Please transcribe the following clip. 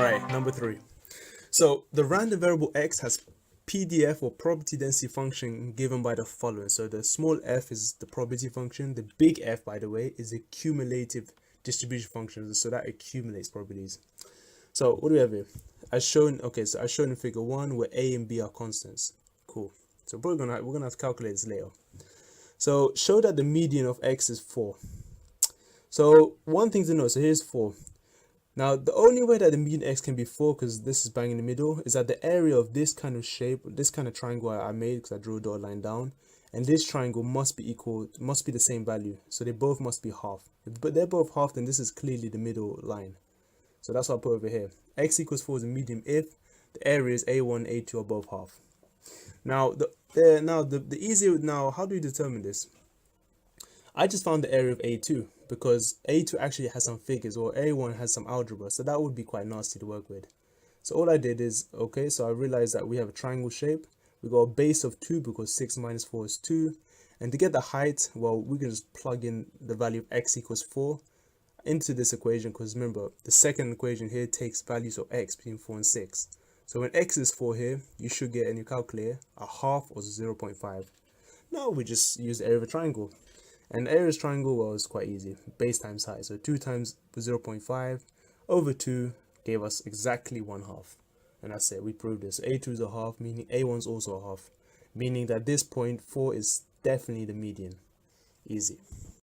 Alright, number 3. So the random variable x has PDF or probability density function given by the following. So the small f is the probability function. The big F, by the way, is a cumulative distribution function. So that accumulates probabilities. So what do we have here? As shown, so as shown in figure 1, where a and b are constants. Cool. So we're gonna have to calculate this later. So show that the median of x is 4. So one thing to know, so here's 4. Now the only way that the median x can be 4, because this is bang in the middle, is that the area of this kind of shape, this kind of triangle I made, because I drew a dotted line down, and this triangle must be the same value. So they both must be half. But they're both half, then this is clearly the middle line. So that's what I put over here. X equals 4 is the median if the areas A1 and A2 are both half. Now the easier, now how do you determine this? I just found the area of A2 because A2 actually has some figures, or A1 has some algebra, so that would be quite nasty to work with. So all I did is, so I realized that we have a triangle shape. We got a base of 2 because 6 minus 4 is 2. And to get the height, well, we can just plug in the value of x equals 4 into this equation, because remember, the second equation here takes values of x between 4 and 6. So when x is 4 here, you should get in your calculator a half or 0.5. Now we just use the area of a triangle. And the area of a triangle, well, is quite easy. Base times height. So 2 times 0.5 over 2 gave us exactly 1/2. And that's it. We proved this. A2 is a half, meaning A1 is also a half. Meaning that this point 4 is definitely the median. Easy.